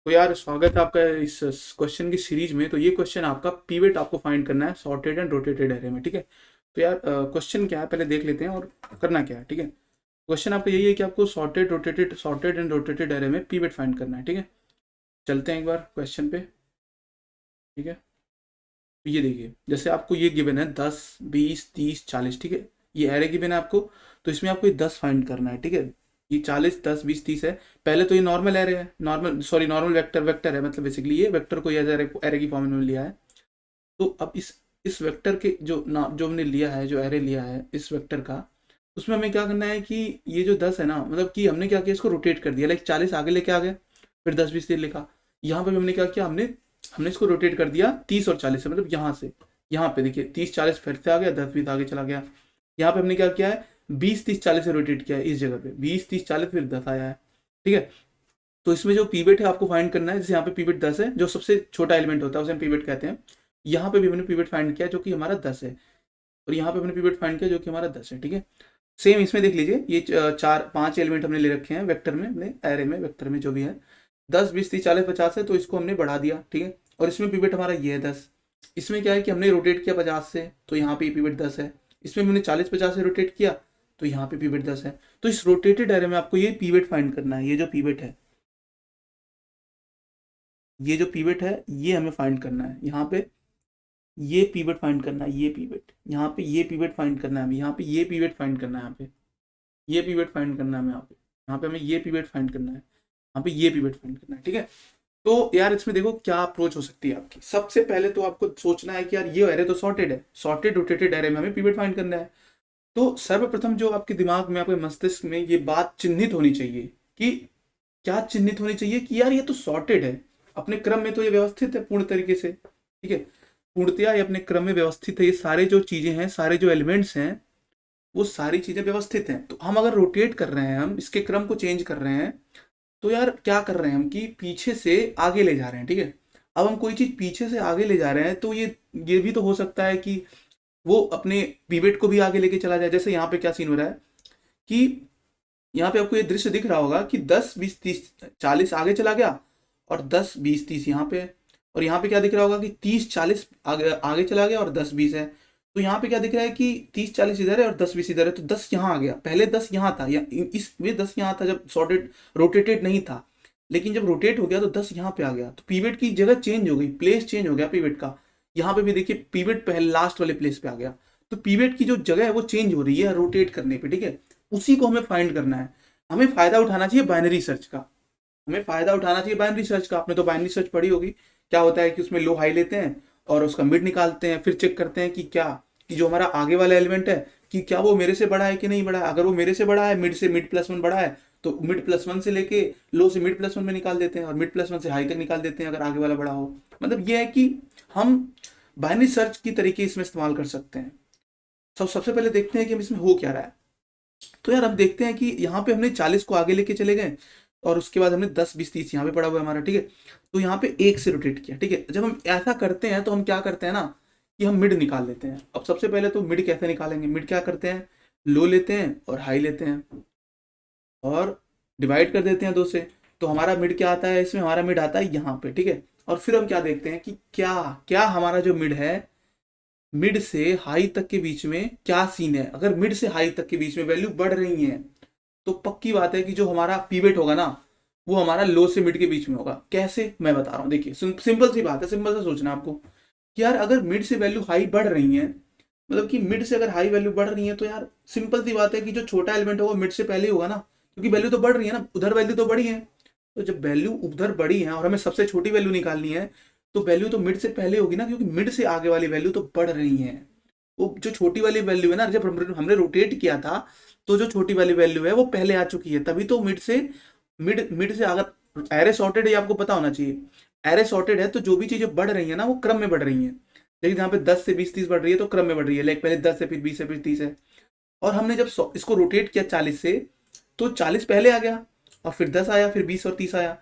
तो यार स्वागत है आपका इस क्वेश्चन की सीरीज में। तो ये क्वेश्चन आपका पीवेट आपको फाइंड करना है सॉर्टेड एंड रोटेटेड एरे में, ठीक है। तो यार क्वेश्चन क्या है पहले देख लेते हैं और करना क्या है, ठीक है। क्वेश्चन आपका यही है कि आपको सॉर्टेड एंड रोटेटेड एरे में पीवेट फाइंड करना है, ठीक है। चलते हैं एक बार क्वेश्चन पे, ठीक है। तो ये देखिए, जैसे आपको ये गिवन है 10 20 30 40, ठीक है। ये एरे गिवन है आपको, तो इसमें आपको ये 10 फाइंड करना है, ठीक है। ये 40 10 20 30 है। पहले तो ये नॉर्मल एरे है, नॉर्मल वेक्टर वेक्टर है, मतलब बेसिकली ये वेक्टर को एज एरे की फॉर्म में लिया है। तो अब इस वेक्टर के जो हमने लिया है, जो एरे लिया है इस वेक्टर का, उसमें हमें क्या करना है कि ये जो 10 है ना, मतलब कि हमने क्या किया, इसको रोटेट कर दिया। लाइक 40 आगे लेके आ गए, फिर 10 20 30 लिखा। यहाँ पे भी हमने क्या किया, हमने हमने इसको रोटेट कर दिया 30 और 40 से, मतलब यहाँ से यहाँ पे देखिए 30 40 फिर से आ गया, 10 20 आगे चला गया। यहाँ पे हमने क्या किया है, 20 30 40 से रोटेट किया है इस जगह पे, 20 30 40 फिर 10 आया है, ठीक है। तो इसमें जो पीवेट है आपको फाइंड करना है। जैसे यहाँ पे पीवेट 10 है, जो सबसे छोटा एलिमेंट होता है उसे हम पीवेट कहते हैं। यहाँ पे भी हमने पीवेट फाइंड किया जो कि हमारा 10 है, और यहाँ पे हमने पीवेट फाइंड किया जो कि हमारा 10 है, ठीक है। सेम इसमें देख लीजिए, ये 4 5 एलिमेंट हमने ले रखे हैं वेक्टर में, अपने एरे में, वेक्टर में जो भी है 10 20 30 40 50 है, तो इसको हमने बढ़ा दिया, ठीक है। और इसमें पीवेट हमारा ये है 10। इसमें क्या है कि हमने रोटेट किया 50 से, तो यहाँ पे पीवेट 10 है। इसमें हमने 40 50 से रोटेट किया, तो यहाँ पे पीवेट 10 है। तो इस रोटेटेड एरे में आपको ये पीवेट फाइंड करना है। ये जो पीवेट है, ये जो पीवेट है ये हमें फाइंड करना है यहाँ पे। ये पीवेट फाइंड करना है, ये पीवेट यहाँ पे, ये पीवेट फाइंड करना है हमें यहाँ पे, ये पीवेट फाइंड करना है यहाँ पे, ये पीवेट फाइंड करना है हमें यहाँ पे हमें ये पीवेट फाइंड करना है यहाँ पे, ये पीवेट फाइंड करना है, ठीक है। तो यार इसमें देखो क्या अप्रोच हो सकती है आपकी। सबसे पहले तो आपको सोचना है कि यार ये एरे तो सॉर्टेड है, सॉर्टेड रोटेटेड एरे में हमें पीवेट फाइंड करना है। तो सर्वप्रथम जो आपके दिमाग में, आपके मस्तिष्क में ये बात चिन्हित होनी चाहिए कि, क्या चिन्हित होनी चाहिए कि यार ये तो सॉर्टेड है, अपने क्रम में तो ये व्यवस्थित है पूर्ण तरीके से, ठीक है। पूर्णतया ये अपने क्रम में व्यवस्थित है। ये सारे जो चीजें हैं, सारे जो एलिमेंट्स हैं, वो सारी चीजें व्यवस्थित हैं। तो हम अगर रोटेट कर रहे हैं, हम इसके क्रम को चेंज कर रहे हैं, तो यार क्या कर रहे हैं हम कि पीछे से आगे ले जा रहे हैं, ठीक है। अब हम कोई चीज पीछे से आगे ले जा रहे हैं, तो ये भी तो हो सकता है कि वो अपने पीवेट को भी आगे लेके चला जाए। जैसे यहाँ पे क्या सीन हो रहा है कि यहाँ पे आपको ये दृश्य दिख रहा होगा कि 10 20 30 40 आगे चला गया, और 10 20 30 यहाँ पे है। और यहाँ पे क्या दिख रहा होगा कि 30 40 आगे आगे चला गया और 10 20 है। तो यहाँ पे क्या दिख रहा है कि 30 40 इधर है और 10 20 इधर है, तो 10 यहाँ आ गया। पहले 10 यहाँ था, या इसमें 10 यहाँ था जब सॉर्टेड रोटेटेड नहीं था, लेकिन जब रोटेट हो गया तो 10 यहाँ पे आ गया। तो पीवेट की जगह चेंज हो गई, प्लेस चेंज हो गया पीवेट का। यहाँ पे भी देखिए पीवेट पहले लास्ट वाले प्लेस पे आ गया। तो पीवेट की जो जगह है वो चेंज हो रही है रोटेट करने पे, ठीक है। उसी को हमें फाइंड करना है। हमें फायदा उठाना चाहिए बाइनरी सर्च का, हमें फायदा उठाना चाहिए बाइनरी सर्च का। आपने तो बाइनरी सर्च पढ़ी होगी। क्या होता है कि उसमें लो हाई लेते हैं और उसका मिड निकालते हैं, फिर चेक करते हैं कि क्या, कि जो हमारा आगे वाला एलिमेंट है, कि क्या वो मेरे से बड़ा है कि नहीं बड़ा है। अगर वो मेरे से बड़ा है, मिड से मिड+1 बड़ा है, तो मिड+1 से लेके लो से मिड+1 में निकाल देते हैं, और मिड+1 से हाई तक निकाल देते हैं अगर आगे वाला बड़ा हो। मतलब ये है कि हम बाइनरी सर्च की तरीके इसमें इस्तेमाल कर सकते हैं। सबसे पहले देखते हैं कि हम इसमें हो क्या रहा है। तो यार अब देखते हैं कि यहाँ पे हमने 40 को आगे लेके चले गए, और उसके बाद हमने 10 20 30 यहाँ पे पड़ा हुआ है हमारा, ठीक है। तो यहाँ पे एक से रोटेट किया, ठीक है। जब हम ऐसा करते हैं तो हम क्या करते हैं ना, कि हम मिड निकाल लेते हैं। अब सबसे पहले तो मिड कैसे निकालेंगे, मिड क्या करते हैं, लो लेते हैं और हाई लेते हैं, और डिवाइड कर देते हैं 2 से। तो हमारा मिड क्या आता है, इसमें हमारा मिड आता है यहाँ पे, ठीक है। और फिर हम क्या देखते हैं कि क्या क्या हमारा जो मिड है, मिड से हाई तक के बीच में क्या सीन है। अगर मिड से हाई तक के बीच में वैल्यू बढ़ रही है, तो पक्की बात है कि जो हमारा पीवेट होगा ना, वो हमारा लो से मिड के बीच में होगा। कैसे, मैं बता रहा हूँ। देखिए सिंपल सी बात है, सिंपल सा सोचना आपको कि यार अगर मिड से वैल्यू हाई बढ़ रही है, मतलब कि मिड से अगर हाई वैल्यू बढ़ रही है, तो यार सिंपल सी बात है कि जो छोटा एलिमेंट होगा मिड से पहले ही होगा ना, क्योंकि वैल्यू तो बढ़ रही है ना, उधर वैल्यू तो बढ़ी है। तो जब वैल्यू उधर बढ़ी है और हमें सबसे छोटी वैल्यू निकालनी है, तो वैल्यू तो मिड से पहले होगी ना, क्योंकि मिड से आगे वाली वैल्यू तो बढ़ रही है। वो जो छोटी वाली वैल्यू है ना, जब हमने रोटेट किया था, तो जो छोटी वाली वैल्यू है वो पहले आ चुकी है, तभी तो मिड से अगर एरे सॉर्टेड है, ये आपको पता होना चाहिए। एरे सॉर्टेड है तो जो भी चीजें बढ़ रही है ना, वो क्रम में बढ़ रही है। लेकिन यहाँ पे 10 से 20 30 बढ़ रही है, तो क्रम में बढ़ रही है। लाइक पहले 10 है, फिर 20 है, फिर 30 है। और हमने जब इसको रोटेट किया 40 से, तो 40 पहले आ गया, और फिर 10 आया, फिर 20 और 30 आया।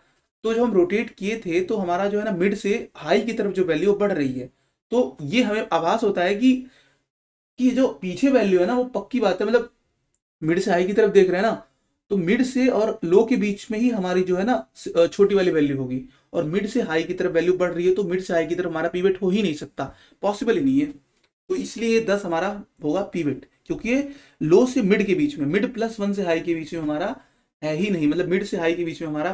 तो जब हम रोटेट किए थे, तो हमारा जो है ना मिड से हाई की तरफ जो वैल्यू बढ़ रही है। तो ये हमें आभास होता है कि जो पीछे वैल्यू है ना, वो पक्की बात है, मतलब मिड से हाई की तरफ देख रहे हैं ना, तो मिड से और लो के बीच में ही हमारी जो है ना छोटी वाली वैल्यू होगी। और मिड से हाई की तरफ वैल्यू बढ़ रही है, तो मिड से हाई की तरफ हमारा पीवेट हो ही नहीं सकता, पॉसिबल ही नहीं है। तो इसलिए ये 10 हमारा होगा पीवेट, क्योंकि ये लो से मिड के बीच में, मिड प्लस 1 से हाई के बीच में हमारा है ही नहीं, मतलब मिड से हाई के बीच में हमारा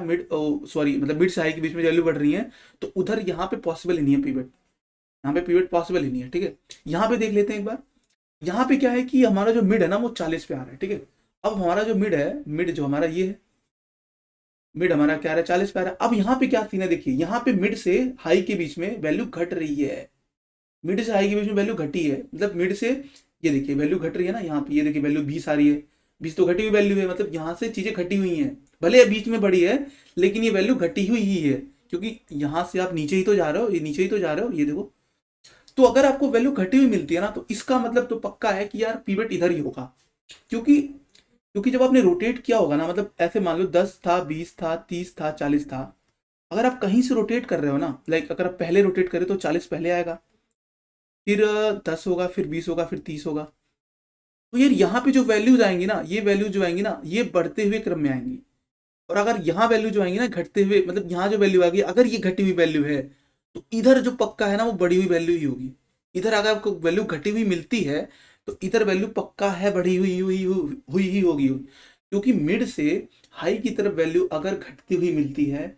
सॉरी मतलब मिड से हाई के बीच में वैल्यू बढ़ रही है, तो उधर यहाँ पे पॉसिबल ही नहीं है पीवेट, यहाँ पे पीवेट पॉसिबल ही नहीं है। ठीक है, यहाँ पे देख लेते हैं एक बार। यहाँ पे क्या है कि हमारा जो मिड है ना वो 40 पे आ रहा है। ठीक है, अब हमारा जो मिड है, मिड जो हमारा ये है, मिड हमारा क्या आ रहा है 40 पे आ रहा है। अब यहाँ पे क्या सीन है, देखिए यहाँ पे मिड से हाई के बीच में वैल्यू घट रही है, मिड से हाई के बीच में वैल्यू घटी है, मतलब मिड से ये देखिए वैल्यू घट रही है ना, यहाँ पे ये देखिए वैल्यू 20 आ रही है, 20 तो घटी हुई वैल्यू है, मतलब यहाँ से चीजें घटी हुई हैं, भले ये बीच में बढ़ी है लेकिन ये वैल्यू घटी हुई ही है, क्योंकि यहाँ से आप नीचे ही तो जा रहे हो, ये नीचे ही तो जा रहे हो, ये देखो। तो अगर आपको वैल्यू घटी हुई मिलती है ना, तो इसका मतलब तो पक्का है कि यार पीवेट इधर ही होगा, क्योंकि क्योंकि जब आपने रोटेट किया होगा ना, मतलब ऐसे मान लो 10 था, 20 था, 30 था, 40 था, अगर आप कहीं से रोटेट कर रहे हो ना, लाइक अगर आप पहले रोटेट करें तो 40 पहले आएगा, फिर 10 होगा, फिर 20 होगा, फिर 30 होगा। तो यार यहाँ पे जो वैल्यूज आएंगी ना, ये वैल्यू जो आएंगी ना, ये बढ़ते हुए क्रम में आएंगी, और अगर यहाँ वैल्यू जो आएंगी ना घटते हुए, मतलब यहाँ जो वैल्यू आ गई, अगर ये घटी हुई वैल्यू है, तो इधर जो पक्का है ना वो बढ़ी हुई वैल्यू ही होगी। इधर अगर आपको वैल्यू घटी हुई मिलती है, तो इधर वैल्यू पक्का है बढ़ी हुई ही होगी, क्योंकि मिड से हाई की तरफ वैल्यू अगर घटती हुई मिलती है,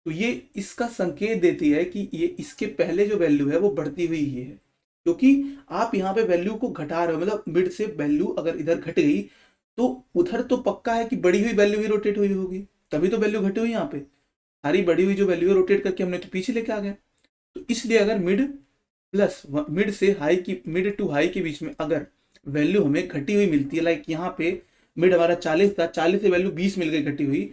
तो ये इसका संकेत देती है कि ये इसके पहले जो वैल्यू है वो बढ़ती हुई ही है, क्योंकि आप यहाँ पे वैल्यू को घटा रहे हो, मतलब मिड से वैल्यू अगर इधर घट गई, तो उधर तो पक्का है कि बढ़ी हुई वैल्यू ही रोटेट हुई होगी, तभी तो वैल्यू घटी हुई यहाँ पे, सारी बढ़ी हुई जो वैल्यू है रोटेट करके हमने तो पीछे लेके आ गए। तो इसलिए अगर मिड से हाई की, मिड टू हाई के बीच में अगर वैल्यू हमें घटी हुई मिलती है, लाइक यहाँ पे मिड हमारा 40 था, 40 से वैल्यू 20 मिल गई घटी हुई,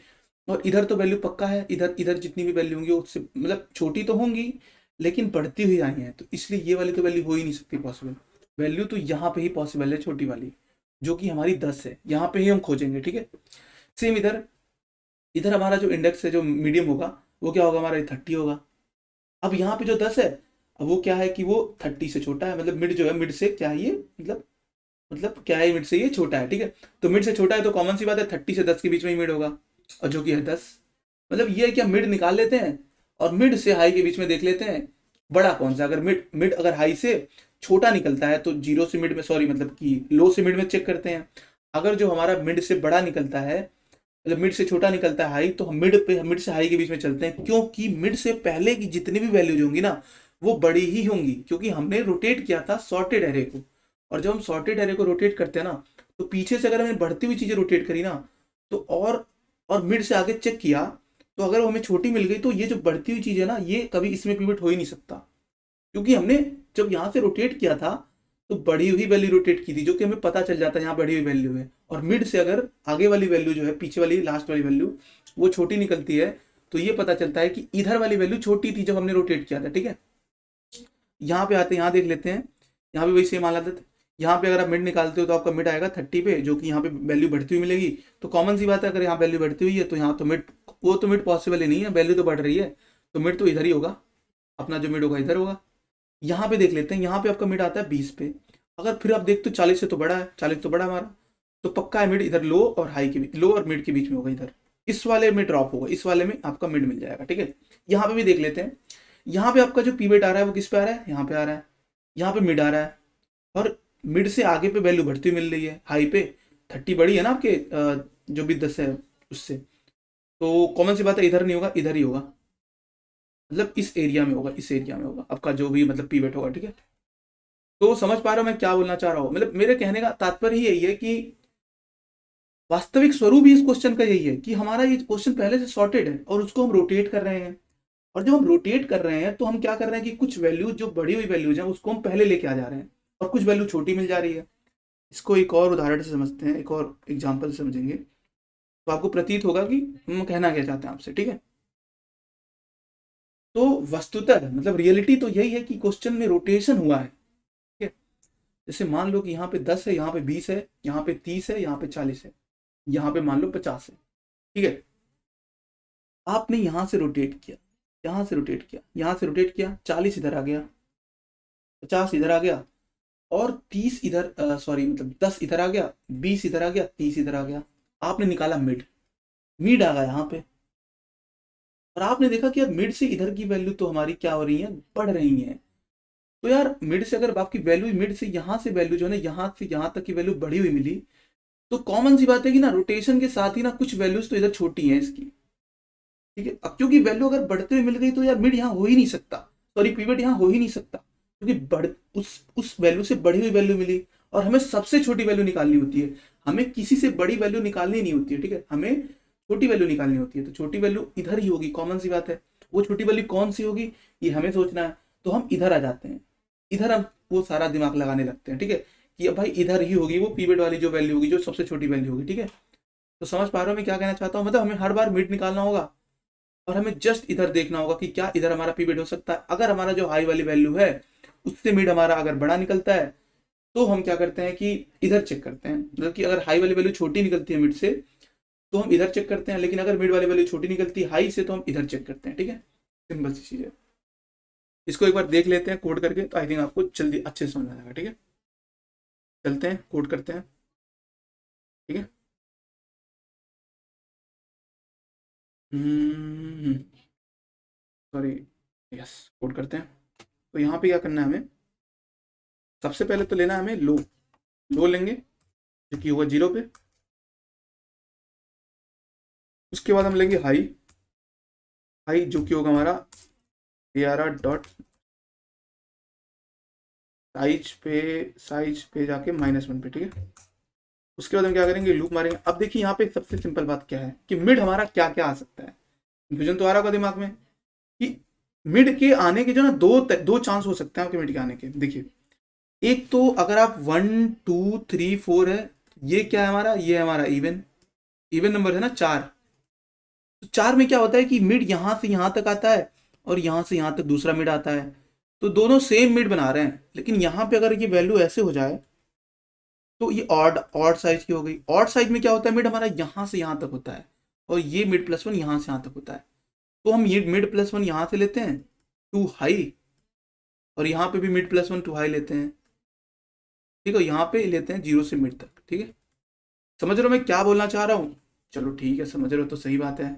और इधर तो वैल्यू पक्का है, इधर इधर जितनी भी वैल्यू होंगी उससे मतलब छोटी तो होंगी लेकिन बढ़ती हुई आई हैं, तो इसलिए ये वाली तो वैल्यू हो ही नहीं सकती पॉसिबल, वैल्यू तो यहाँ पे ही पॉसिबल है छोटी वाली, जो कि हमारी 10 है, यहाँ पे ही हम खोजेंगे। ठीक है, सेम इधर, इधर हमारा जो इंडेक्स है, जो मीडियम होगा वो क्या होगा हमारा 30 होगा। अब यहाँ पे जो 10 है, अब वो क्या है कि वो 30 से छोटा है, मतलब मिड जो है, मिड से क्या है ये, मतलब क्या है, मिड से ये छोटा है। ठीक है, तो मिड से छोटा है तो कॉमन सी बात है 30 से 10 के बीच में ही मिड होगा, और जो कि है 10, मतलब ये है कि हम मिड निकाल लेते हैं और मिड से हाई के बीच में देख लेते हैं बड़ा कौन सा, अगर मिड मिड अगर हाई से छोटा निकलता है तो जीरो से मिड में, सॉरी मतलब कि लो से मिड में चेक करते हैं, अगर जो हमारा मिड से बड़ा निकलता है, मतलब मिड से छोटा निकलता है हाई, तो हम मिड से हाई के बीच में चलते हैं, क्योंकि मिड से पहले की जितनी भी वैल्यूज होंगी ना वो बड़ी ही होंगी, क्योंकि हमने रोटेट किया था सॉर्टेड एरे को, और जब हम सॉर्टेड एरे को रोटेट करते हैं ना, तो पीछे से अगर हमने बढ़ती हुई चीजें रोटेट करी ना, तो और मिड से आगे चेक किया, तो अगर वो हमें छोटी मिल गई, तो ये जो बढ़ती हुई चीज है ना, ये कभी इसमें पिवट हो ही नहीं सकता, क्योंकि हमने जब यहाँ से रोटेट किया था तो बढ़ी हुई वैल्यू रोटेट की थी, जो कि हमें पता चल जाता है यहाँ बढ़ी हुई वैल्यू है, और मिड से अगर आगे वाली वैल्यू जो है, पीछे वाली लास्ट वाली वैल्यू वो छोटी निकलती है, तो ये पता चलता है कि इधर वाली वैल्यू छोटी थी जब हमने रोटेट किया था। ठीक है, यहाँ पे आते हैं, यहाँ देख लेते हैं, यहाँ पे वही सेम हालत है, यहाँ पे अगर आप मिड निकालते हो तो आपका मिड आएगा 30 पे, जो कि यहाँ पे वैल्यू बढ़ती हुई मिलेगी, तो कॉमन सी बात है, अगर यहाँ वैल्यू बढ़ती हुई है तो यहाँ तो मिड, वो तो मिड पॉसिबल ही नहीं है, वैल्यू तो बढ़ रही है, तो मिड तो इधर ही होगा, अपना जो मिड होगा इधर होगा। यहाँ पे देख लेते हैं, यहाँ पे आपका मिड आता है 20 पे, अगर फिर आप देखते हो 40 से तो बड़ा है, 40 तो बड़ा हमारा, तो पक्का है मिड इधर लो और हाई के बीच, लो और मिड के बीच में होगा, इधर इस वाले में ड्रॉप होगा, इस वाले में आपका मिड मिल जाएगा। ठीक है, यहाँ पे भी देख लेते हैं, यहाँ पे आपका जो पीवेट आ रहा है वो किस पे आ रहा है, यहाँ पे आ रहा है, यहाँ पे मिड आ रहा है, और मिड से आगे पे वैल्यू बढ़ती हुई मिल रही है, हाई पे 30 बड़ी है ना आपके जो भी 10 है उससे, तो कॉमन सी बात है इधर नहीं होगा, इधर ही होगा, मतलब इस एरिया में होगा, इस एरिया में होगा आपका जो भी मतलब पीवेट होगा। ठीक है, तो समझ पा रहे हो मैं क्या बोलना चाह रहा हूँ, मतलब मेरे कहने का तात्पर्य ही यही है कि वास्तविक स्वरूप ही इस क्वेश्चन का यही है कि हमारा ये क्वेश्चन पहले से सॉर्टेड है और उसको हम रोटेट कर रहे हैं, और जब हम रोटेट कर रहे हैं तो हम क्या कर रहे हैं कि कुछ वैल्यू जो बढ़ी हुई वैल्यूज हैं उसको हम पहले लेके आ जा रहे हैं, और कुछ वैल्यू छोटी मिल जा रही है। इसको एक और उदाहरण से समझते हैं, एक और एग्जाम्पल से समझेंगे, तो आपको प्रतीत होगा कि हम कहना क्या चाहते हैं आपसे। ठीक है, तो वस्तुतः मतलब रियलिटी तो यही है कि क्वेश्चन में रोटेशन हुआ है। ठीक है, जैसे मान लो कि यहाँ पे 10 है, यहाँ पे 20 है, यहाँ पे 30 है, यहाँ पे 40 है, यहाँ पे मान लो 50 है। ठीक है, आपने यहाँ से रोटेट किया, यहाँ से रोटेट किया, यहाँ से रोटेट किया, 40 इधर आ गया, 50 इधर आ गया, और 30 इधर, सॉरी मतलब 10 इधर आ गया, 20 इधर आ गया, 30 इधर आ गया, आपने निकाला मिड, मिड आ गया यहाँ पे, और आपने देखा कि यार मिड से इधर की वैल्यू तो हमारी क्या हो रही है, बढ़ रही है। तो यार मिड से अगर आपकी वैल्यू, मिड से यहाँ से वैल्यू जो है ना, यहाँ से यहाँ तक की वैल्यू बढ़ी हुई मिली, तो कॉमन सी बात है कि ना रोटेशन के साथ ही ना कुछ वैल्यूज तो इधर छोटी हैं इसकी, ठीक है। अब क्योंकि वैल्यू अगर बढ़ते हुए मिल गई तो यार मिड यहाँ हो ही नहीं सकता, सॉरी पीवट यहाँ हो ही नहीं सकता, क्योंकि बढ़ उस वैल्यू से बढ़ी हुई वैल्यू मिली, और हमें सबसे छोटी वैल्यू निकालनी होती है, हमें किसी से बड़ी वैल्यू निकालनी नहीं होती है, ठीक है, हमें छोटी वैल्यू निकालनी होती है। तो छोटी वैल्यू इधर ही होगी, कॉमन सी बात है। वो छोटी वैल्यू कौन सी होगी ये हमें सोचना है। तो हम इधर आ जाते हैं, इधर हम वो सारा दिमाग लगाने लगते हैं, ठीक है, कि अब भाई इधर ही होगी वो पीवट वाली जो वैल्यू होगी, जो सबसे छोटी वैल्यू होगी, ठीक है। तो समझ पा रहे हो मैं क्या कहना चाहता हूँ, मतलब हमें हर बार मिड निकालना होगा, और हमें जस्ट इधर देखना होगा कि क्या इधर हमारा पीवट हो सकता है। अगर हमारा जो हाई वाली वैल्यू है उससे मिड हमारा अगर बड़ा निकलता है, तो हम क्या करते हैं कि इधर चेक करते हैं, मतलब कि अगर हाई वाली वैल्यू छोटी निकलती है मिड से तो हम इधर चेक करते हैं, लेकिन अगर मिड वाली वैल्यू छोटी निकलती है हाई से तो हम इधर चेक करते हैं, ठीक है। सिंपल सी चीज है। इसको एक बार देख लेते हैं कोड करके, तो आई थिंक आपको जल्दी अच्छे से समझ आ जाएगा, ठीक है। चलते हैं कोड करते हैं, ठीक है। सॉरी, यस, कोड करते हैं। तो यहाँ पे क्या करना है हमें, सबसे पहले तो लेना है हमें लो, लो लेंगे जो कि होगा 0 पे। उसके बाद हम लेंगे हाई, हाई जो कि होगा हमारा ARR डॉट साइज पे जाके -1 पे, ठीक है। उसके बाद हम क्या करेंगे, लूप मारेंगे। अब देखिए यहाँ पे सबसे सिंपल बात क्या है कि मिड हमारा क्या क्या आ सकता है। कंफ्यूजन तो आ रहा होगा दिमाग में कि मिड के आने के जो ना दो चांस हो सकते हैं आपके मिड के आने के। देखिए, एक तो अगर आप 1 2 3 4 है, ये क्या है हमारा, ये है हमारा इवन, इवन नंबर है ना 4। तो 4 में क्या होता है कि मिड यहां से यहां तक आता है और यहां से यहां तक दूसरा मिड आता है, तो दोनों सेम मिड बना रहे हैं। लेकिन यहां पे अगर ये वैल्यू ऐसे हो जाए तो ये ऑड ऑड साइज की हो गई। ऑड साइज में क्या होता है, मिड हमारा यहां से यहां तक होता है और ये मिड +1 यहां से यहां तक होता है। तो हम ये मिड +1 यहां से लेते हैं टू हाई, और यहाँ पे भी मिड +1 टू हाई लेते हैं, ठीक है। यहाँ पे लेते हैं 0 से मिड तक, ठीक है। समझ रहे हो मैं क्या बोलना चाह रहा हूँ? चलो ठीक है, समझ रहे हो तो सही बात है,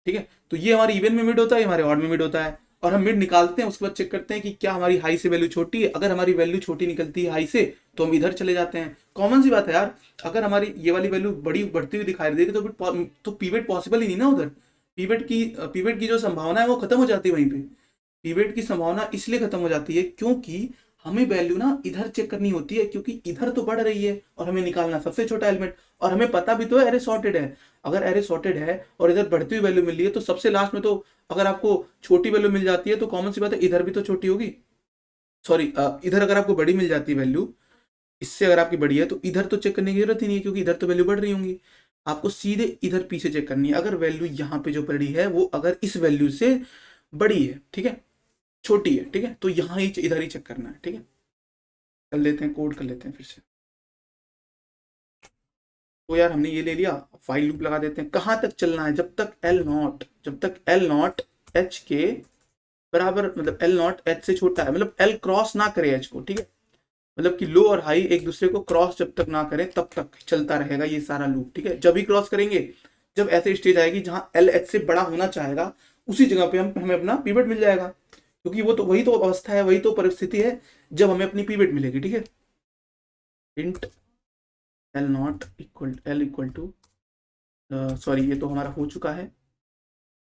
ठीक है। तो ये हमारे इवन में मिड होता है, हमारे ऑड में मिड होता है, और हम मिड निकालते हैं। उसके बाद चेक करते हैं कि क्या हमारी हाई से वैल्यू छोटी है। अगर हमारी वैल्यू छोटी निकलती है हाई से तो हम इधर चले जाते हैं। कॉमन सी बात है यार, अगर हमारी ये वाली वैल्यू बड़ी बढ़ती हुई दिखाई देगी तो पीवेट पॉसिबल ही नहीं ना उधर। पीवेट की जो संभावना है वो खत्म हो जाती है वहीं पे। पीवेट की संभावना इसलिए खत्म हो जाती है क्योंकि हमें वैल्यू ना इधर चेक करनी होती है, क्योंकि इधर तो बढ़ रही है और हमें निकालना सबसे छोटा एलिमेंट, और हमें पता भी तो है एरे सॉर्टेड है। अगर एरे सॉर्टेड है और इधर बढ़ती हुई वैल्यू मिल रही है तो सबसे लास्ट में तो अगर आपको छोटी वैल्यू मिल जाती है तो कॉमन सी बात है इधर भी तो छोटी होगी। सॉरी, इधर अगर आपको बड़ी मिल जाती है वैल्यू, इससे अगर आपकी बड़ी है तो इधर तो चेक करने की जरूरत ही नहीं है, क्योंकि इधर तो वैल्यू बढ़ रही होंगी। आपको सीधे इधर पीछे चेक करनी है। अगर वैल्यू यहाँ पे जो बड़ी है वो अगर इस वैल्यू से बड़ी है, ठीक है, छोटी है, ठीक है, तो यहाँ ही इधर ही चेक करना है, ठीक है। कर लेते हैं, कोड कर लेते हैं फिर से। तो यार हमने ये ले लिया, फाइल लूप लगा देते हैं। कहाँ तक चलना है, जब तक एल नॉट एच के बराबर, मतलब एल नॉट एच से छोटा है, मतलब एल क्रॉस ना करे एच को, ठीक है। मतलब कि लो और हाई एक दूसरे को क्रॉस जब तक ना करें तब तक चलता रहेगा ये सारा लूप, ठीक है। जब भी क्रॉस करेंगे, जब ऐसे स्टेज आएगी जहां एल एच से बड़ा होना चाहेगा, उसी जगह पे हमें अपना पीवट मिल जाएगा, क्योंकि वो तो वही तो अवस्था है, वही तो परिस्थिति है जब हमें अपनी पीवट मिलेगी, ठीक है। Int L not equal L equal to, sorry ये तो हमारा हो चुका है।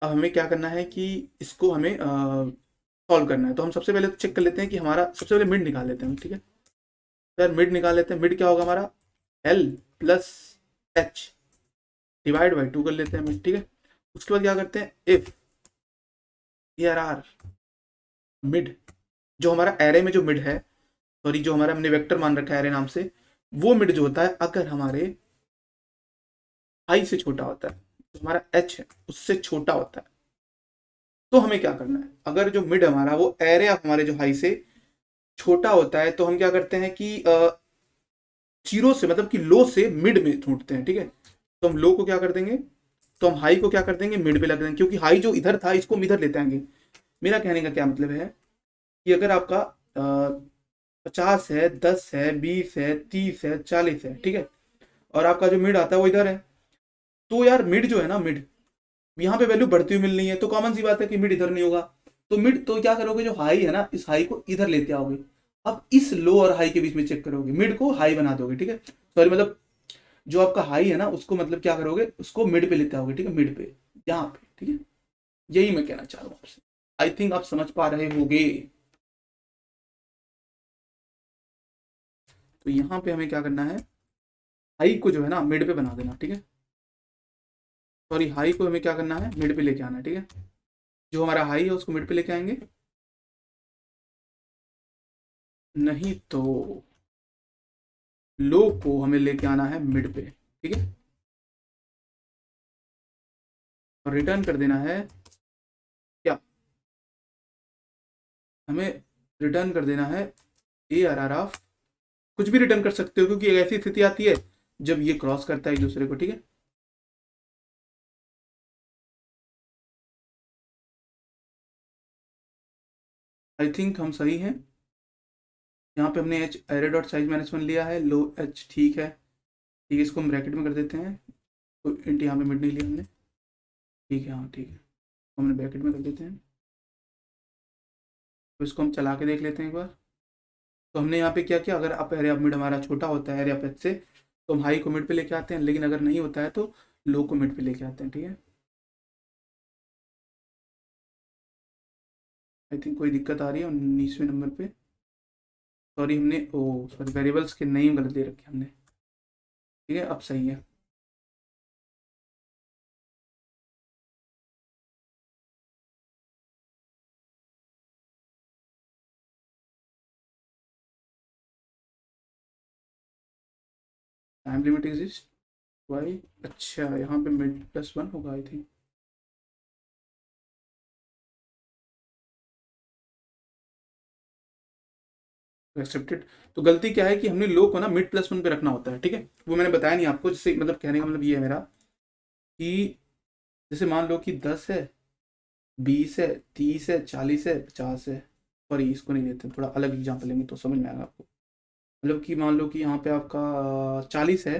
अब हमें क्या करना है कि इसको हमें सॉल्व करना है। तो हम सबसे पहले चेक कर लेते हैं कि हमारा, सबसे पहले मिड निकाल लेते हैं, ठीक है। यार मिड निकाल लेते हैं। मिड क्या होगा हमारा, L plus H divide by 2 कर लेते हैं मिड, ठीक है। उसके बाद क्या करते हैं, इफ ARR मिड, जो हमारा एरे में जो मिड है, सॉरी जो हमारा हमने वेक्टर मान रखा है एरे नाम से, वो मिड जो होता है अगर हमारे हाई से छोटा होता है, तो हमारा एच है उससे छोटा होता है, तो हमें क्या करना है। अगर जो मिड हमारा वो एरे ऑफ हमारे जो हाई से छोटा होता है तो हम क्या करते हैं कि 0 से, मतलब कि लो से मिड में ढूंढते हैं, ठीक है। तो हम लो को क्या कर देंगे, तो हम हाई को क्या कर देंगे, मिड पे लग देंगे, क्योंकि हाई जो इधर था इसको हम इधर लेते आएंगे। मेरा कहने का क्या मतलब है कि अगर आपका 50 है, 10 है, 20 है, 30 है, 40 है, ठीक है, और आपका जो मिड आता है वो इधर है, तो यार मिड जो है ना, मिड यहाँ पे वैल्यू बढ़ती हुई मिलनी है, तो कॉमन सी बात है कि मिड इधर नहीं होगा। तो मिड तो क्या करोगे, जो हाई है ना इस हाई को इधर लेते आओगे। अब इस लो और हाई के बीच में चेक करोगे, मिड को हाई बना दोगे, ठीक है, सॉरी मतलब जो आपका हाई है ना उसको मतलब क्या करोगे, उसको मिड पे लेते आओगे, ठीक है, मिड पे यहाँ पे, ठीक है। यही मैं कहना चाह रहा हूँ आपसे। आई थिंक आप समझ पा रहे होगे। तो यहाँ पे हमें क्या करना है, हाई को जो है ना मिड पे बना देना, ठीक है। सॉरी, हाई को हमें क्या करना है, मिड पे लेके आना है, ठीक है। जो हमारा हाई है उसको मिड पे लेके आएंगे, नहीं तो लो को हमें लेके आना है मिड पे, ठीक है। और रिटर्न कर देना है क्या, हमें रिटर्न कर देना है ए आर आर ऑफ, कुछ भी रिटर्न कर सकते हो क्योंकि एक ऐसी स्थिति आती है जब ये क्रॉस करता है एक दूसरे को, ठीक है। आई थिंक हम सही हैं। यहाँ पे हमने एच एरे डॉट साइज -1 लिया है, लो एच, ठीक है, ठीक है, इसको हम ब्रैकेट में कर देते हैं। तो इंट यहाँ पे मिड नहीं लिया हमने, ठीक है, हाँ ठीक है, तो हमने ब्रैकेट में कर देते हैं। तो इसको हम चला के देख लेते हैं एक बार। तो हमने यहाँ पे क्या किया, अगर अप एरे ऑफ मिड हमारा छोटा होता है एरे ऑफ एच से, तो हम हाई को मिड पे लेके आते हैं, लेकिन अगर नहीं होता है तो लो को मिड पे लेके आते हैं, ठीक है। आई थिंक कोई दिक्कत आ रही है 19वें नंबर पे। सॉरी हमने ओ सॉरी वेरिएबल्स के नेम गलत दे रखे हमने, ठीक है, अब सही है। टाइम लिमिट एग्जिस्ट वाई, अच्छा यहाँ पे मिड +1 होगा आई थिंक। एक्सेप्टेड। तो गलती क्या है कि हमने लो को ना मिड +1 पे रखना होता है, ठीक है, वो मैंने बताया नहीं आपको, जिससे मतलब कहने का मतलब ये है मेरा कि जैसे मान लो कि 10 है, 20 है, 30 है, 40 है, 50 है, सॉरी इसको नहीं लेते, थोड़ा अलग एग्जाम्पल लेंगे तो समझ में आएगा आपको। मतलब कि मान लो कि यहाँ पे आपका 40 है,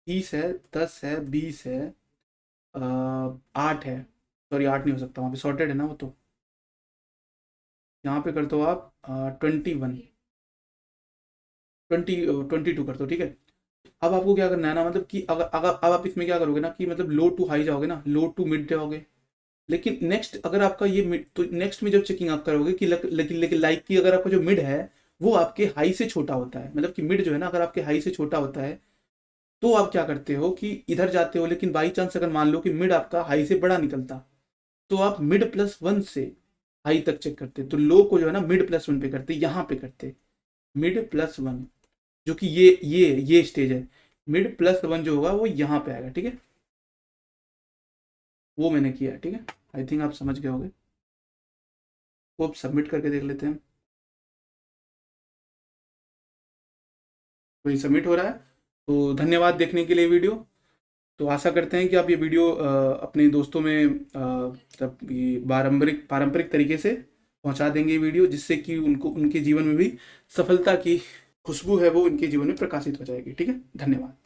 30 है, 10 है, 20 है, 8 है, सॉरी 8 नहीं हो सकता, वहाँ पे सॉर्टेड है ना वो, तो यहाँ पे कर दो आप 21, 22 कर दो, ठीक है। अब आपको क्या करना है ना, मतलब कि अगर अगर अब आप इसमें क्या करोगे ना कि मतलब लो टू हाई जाओगे ना, लो टू मिड जाओगे, लेकिन नेक्स्ट अगर आपका ये मिड, तो नेक्स्ट में जब चेकिंग आप करोगे कि लेकिन लाइक की अगर आपका जो मिड है वो आपके हाई से छोटा होता है, मतलब कि मिड जो है ना अगर आपके हाई से छोटा होता है, तो आप क्या करते हो कि इधर जाते हो, लेकिन बाई चांस अगर मान लो कि मिड आपका हाई से बड़ा निकलता, तो आप मिड +1 से हाई तक चेक करते, तो लो को जो है ना मिड +1 पे करते, यहाँ पे करते मिड +1, जो कि ये स्टेज है, मिड +1 जो होगा वो यहाँ पे आएगा, ठीक है। वो मैंने किया है, ठीक है, आई थिंक आप समझ गए होंगे। वो अब सबमिट करके देख लेते हैं। तो ये सबमिट हो रहा है। तो धन्यवाद देखने के लिए वीडियो। तो आशा करते हैं कि आप ये वीडियो अपने दोस्तों में मतलब ये पारंपरिक पारंपरिक तरीके से पहुंचा देंगे ये वीडियो, जिससे कि उनको उनके जीवन में भी सफलता की खुशबू है वो उनके जीवन में प्रकाशित हो जाएगी, ठीक है, धन्यवाद।